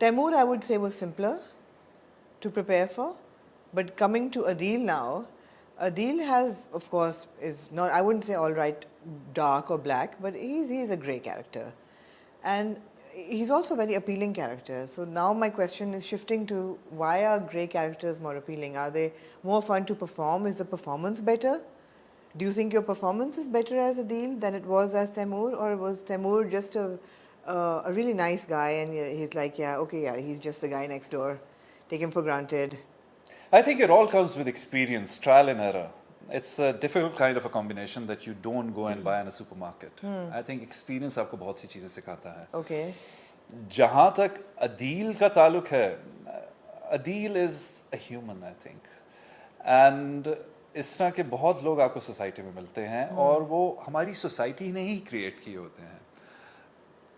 Taimur, I would say, was simpler to prepare for. But coming to Adil now, Adil has, of course, is not, I wouldn't say all right, dark or black, but he's a grey character. And he's also a very appealing character. So now my question is shifting to why are grey characters more appealing? Are they more fun to perform? Is the performance better? Do you think your performance is better as Adil than it was as Taimur, or was Taimur just a really nice guy and he's like, yeah, okay, yeah, he's just the guy next door, take him for granted? I think it all comes with experience, trial and error. It's a difficult kind of a combination that you don't go and buy in a supermarket. I think experience आपको बहुत सी चीजें सिखाता है. Okay. जहाँ तक अदील का ताल्लुक है, Adeel is a human, I think. And इस तरह के बहुत लोग आपको सोसाइटी में मिलते हैं और वो हमारी सोसाइटी ने ही क्रिएट किए होते हैं.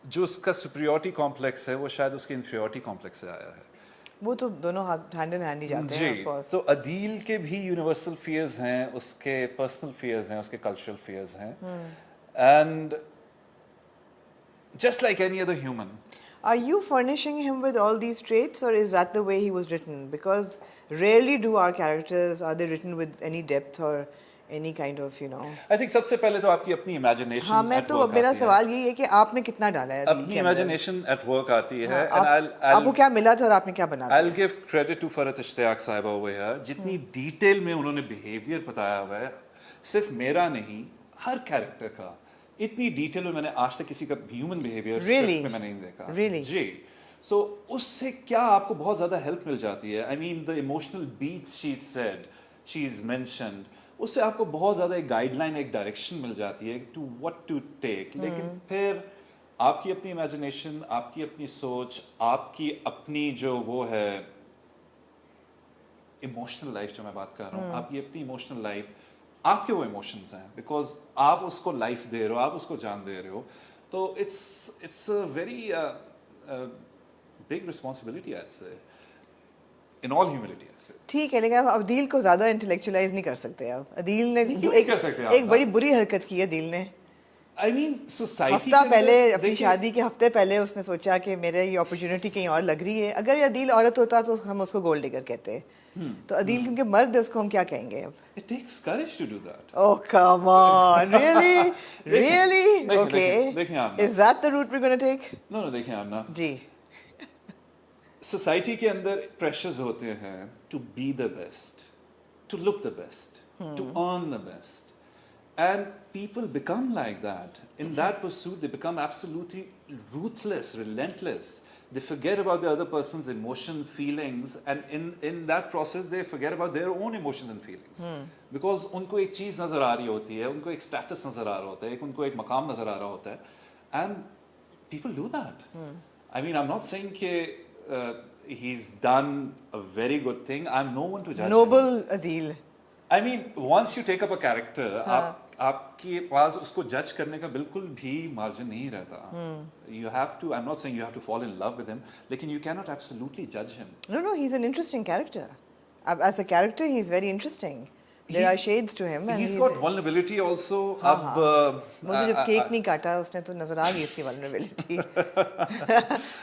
जो उसका सुपीरियरिटी कॉम्प्लेक्स है वो शायद उसके इन्फीरियरिटी कॉम्प्लेक्स से आया है. वो तो दोनों हैंड इन हैंड ही जाते हैं, of course. तो अदील के भी यूनिवर्सल फियर्स हैं, उसके पर्सनल फियर्स हैं, उसके कल्चरल फियर्स हैं. And just like any other human. Are you furnishing him with all these traits, or is that the way he was written? Because rarely do our characters, are they written with any depth or any kind of, I think सबसे पहले तो आपकी अपनी imagination. हाँ, मैं तो मेरा सवाल यही है कि आपने कितना डाला है अपनी इमेजिनेशन एट वर्क आती है. आपको क्या मिला था और आपने क्या बना दिया? I'll give credit to Farhat Ishtiyaq साहिबा over here. जितनी डिटेल में उन्होंने बिहेवियर बताया हुआ है, सिर्फ मेरा नहीं, हर कैरेक्टर का इतनी डिटेल में मैंने आज तक किसी का ह्यूमन बिहेवियर स्क्रिप्ट में मैंने नहीं देखा. Really? जी. सो उससे क्या आपको बहुत ज़्यादा हेल्प मिल जाती है. I mean the emotional beats she said, she is mentioned, उससे आपको बहुत ज़्यादा एक गाइडलाइन, एक डायरेक्शन मिल जाती है टू व्हाट टू टेक. लेकिन फिर आपकी अपनी इमेजिनेशन, आपकी अपनी सोच, आपकी अपनी जो वो है इमोशनल लाइफ जो मैं बात कर रहा हूँ, आपकी अपनी इमोशनल लाइफ, आपके वो इमोशंस हैं, बिकॉज आप उसको लाइफ दे रहे हो, आप उसको जान दे रहे हो. तो it's a very big responsibility, I say, in all humility. ठीक है, लेकिन आप अदील को ज्यादा इंटेलेक्चुअलाइज नहीं कर सकते. आप अदील ने एक बड़ी बुरी हरकत की है. अदील ने, आई मीन सोसाइटी, हफ्ता पहले, अपनी शादी के हफ्ते पहले उसने सोचा कि मेरे ये अपॉर्चुनिटी कहीं और लग रही है. अगर ये अदील औरत होता तो हम उसको गोल्ड डिगर कहते. तो अदील क्योंकि मर्द है, उसको हम क्या कहेंगे अब? It takes courage to do that. Oh, come on. Really? Really? Okay. देखिए आमना. Is that the route we're going to take? No, देखिए आमना. जी. सोसाइटी के अंदर प्रेशर्स होते हैं to be the best, to look the best, to earn the best. And people become like that. In that pursuit, they become absolutely ruthless, relentless. They forget about the other person's emotion, feelings, and in that process, they forget about their own emotions and feelings. Because उनको एक चीज़ नज़र आ रही होती है, उनको एक status नज़र आ रहा होता है, उनको एक मकाम नज़र आ रहा होता है, and people do that. I mean, I'm not saying कि he's done a very good thing. I'm no one to judge. Noble Adil. I mean, once you take up a character, आपके पास उसको जज करने का बिल्कुल भी मार्जिन नहीं रहता. You have to, I'm not saying you have to fall in love with him, लेकिन you cannot absolutely judge him. No, he's an interesting character. As a character, he's very interesting. There are shades to him. And he's got vulnerability also. मुझे जब cake नहीं काटा उसने तो नजर आ गई इसकी vulnerability.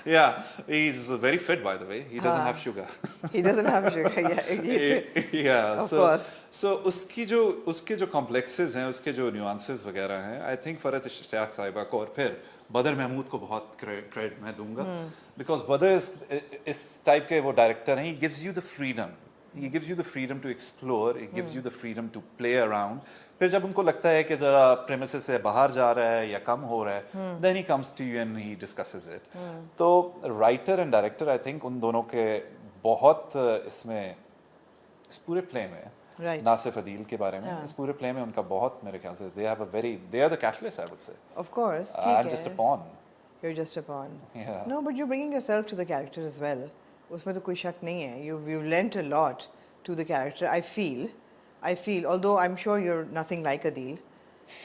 Yeah, he's very fit, by the way. He doesn't have sugar. He doesn't have sugar. Yeah. Of course. So उसके जो complexes हैं, उसके जो nuances वगैरह हैं, I think फरहत इश्तियाक साहिबा को और फिर बदर महमूद को बहुत credit मैं दूंगा. Because बदर इस type के वो director हैं. He gives you the freedom. He gives you the freedom to explore. He gives you the freedom to play around. फिर जब उनको लगता है कि जरा premises से बाहर जा रहा है या कम हो रहा है, then he comes to you and he discusses it. तो writer and director, I think उन दोनों के बहुत इसमें इस पूरे play में, ना सिर्फ अदील के बारे में, इस पूरे play में उनका बहुत मेरे ख्याल से they are the catalyst, I would say. Of course. I'm just a pawn. You're just a pawn. Yeah. No, but you're bringing yourself to the character as well. उसमें तो कोई शक नहीं है. You've lent a lot to the character. I feel, although I'm sure you're nothing like Adil,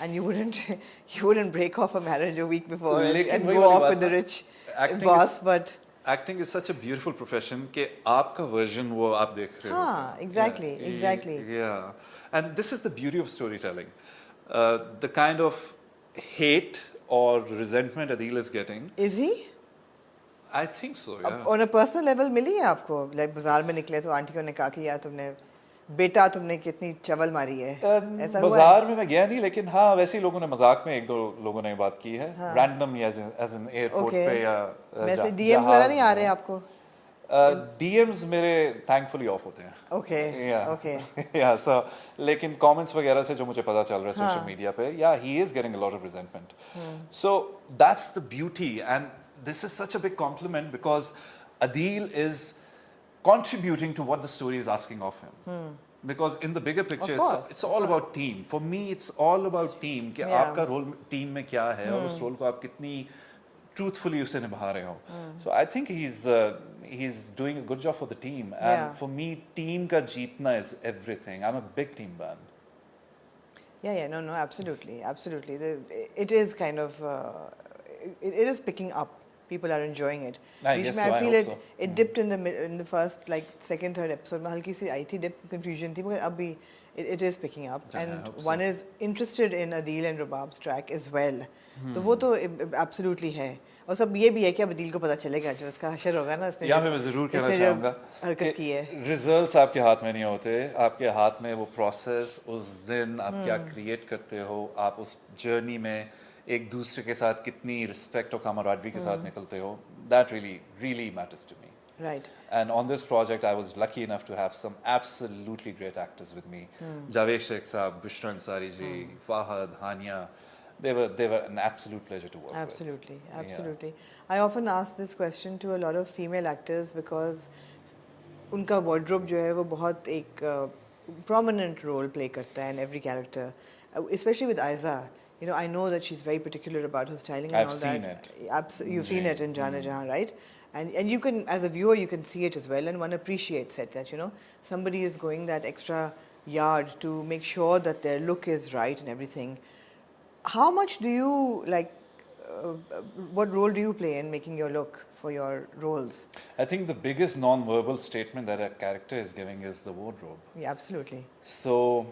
and you wouldn't break off a marriage a week before and go off with the rich boss, but acting is such a beautiful profession कि आपका version वो आप देख रहे हो. हाँ, exactly. Yeah, and this is the beauty of storytelling. The kind of hate or resentment Adil is getting. Is he? I think so, yeah. On a personal level मिली है आपको, लाइक बाजार में निकले तो आंटियों ने कहा कि यार तुमने बेटा तुमने कितनी चवल मारी है, ऐसा हुआ है? बाजार में मैं गया नहीं, लेकिन हाँ वैसे ही लोगों ने मजाक में एक दो लोगों ने बात की है, random as an airport Okay. पे या वैसे डीएम्स वगैरह नहीं आ रहे आपको? डीएम्स मेरे थैंकफुली ऑफ होते हैं। Okay Yeah. Okay Yeah, so लेकिन कमेंट्स वगैरह से जो मुझे पता चल रहा है सोशल मीडिया पे, yeah, he is getting a lot of resentment. So that's the beauty, and this is such a big compliment because Adil is contributing to what the story is asking of him. Because in the bigger picture, course, it's all about team. For me, it's all about team. कि Yeah. आपका role team में क्या है और उस role को आप कितनी truthfully उसे निभा रहे हो. So I think he's doing a good job for the team. And Yeah. for me, team का जीतना is everything. I'm a big team man. Yeah, no, absolutely. It is kind of, it is picking up. People are enjoying it. I beach guess में so, I I feel hope it, so. it dipped in the first, like, second, third episode में हल्की सी आई थी dip, confusion थी, मगर अब भी it is picking up. Yeah, I And hope one so. is interested in Adil and Rubab's track as well. तो वो तो absolutely है. और सब ये भी है कि अब अदील को पता चलेगा जब उसका हशर होगा ना, इसने यहाँ जो- पे मैं जरूर कहना इसने जो चाहूँगा हरकत की है. रिजल्ट्स आपके हाथ में नहीं होते, आपके हाथ में वो प्रोसेस, उस दिन आप क्या क्रिएट करते हो, आप उस जर्नी में एक दूसरे के साथ कितनी रिस्पेक्ट और कामराडरी के साथ निकलते हो, that really matters to me. Right. And on this project, I was lucky enough to have some absolutely great actors with me. Javed Sheikh Saab, Bushra Ansari ji, Fahad, Hania. They were an absolute pleasure to work Absolutely. with. I often ask this question to a lot of female actors because उनका wardrobe जो है वो बहुत एक prominent role play करता है in every character, especially with Aiza. You know, I know that she's very particular about her styling and I've all seen that. it. You've seen it in Jana Jahan, right? And you can, as a viewer, you can see it as well, and one appreciates it that, you know, somebody is going that extra yard to make sure that their look is right and everything. How much do you like? What role do you play in making your look for your roles? I think the biggest non-verbal statement that a character is giving is the wardrobe. Yeah, absolutely. So,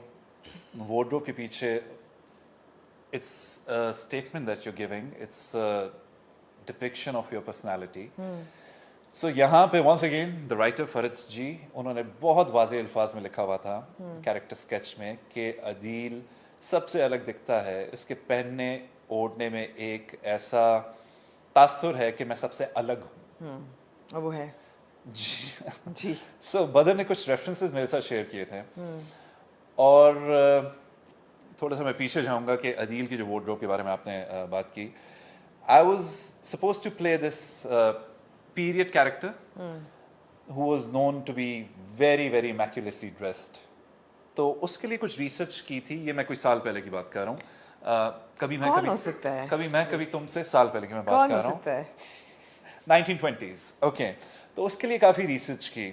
wardrobe के पीछे, it's a statement that you're giving. It's a depiction of your personality. So यहाँ पे once again the writer Farad जी, उन्होंने बहुत वाज़ेह अल्फाज में लिखा हुआ था character sketch में कि अदील सबसे अलग दिखता है, इसके पहनने ओढ़ने में एक ऐसा तासुर है कि मैं सबसे अलग हूँ. और वो है जी. जी. So बदर ने कुछ references मेरे साथ शेयर किए थे और थोड़ा सा मैं पीछे जाऊंगा कि अदील की जो wardrobe के बारे में आपने बात की. I was supposed to play this period character who was known to be very immaculately dressed. तो उसके लिए कुछ रिसर्च की थी, ये मैं कुछ साल पहले की बात कर रहा हूँ. कौन हो सकता है? कभी तुमसे साल पहले की मैं बात कौन कर हो रहा हूँ. सकता है? 1920s. Okay. तो उसके लिए काफी रिसर्च की.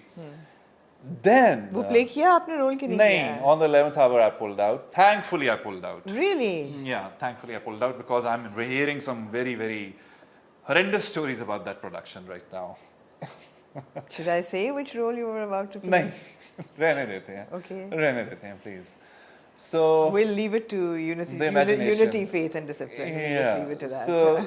Then वो प्ले किया आपने रोल की नहीं नहीं, किया? on the 11th hour I pulled out. Thankfully I pulled out. Really? Yeah, thankfully I pulled out because I'm hearing some very horrendous stories about that production right now. Should I say which role you were about to play? नहीं, रहने देते हैं. Okay. रहने देते हैं, please. So We'll leave it to The imagination. unity, faith and discipline. We'll just leave it to that. So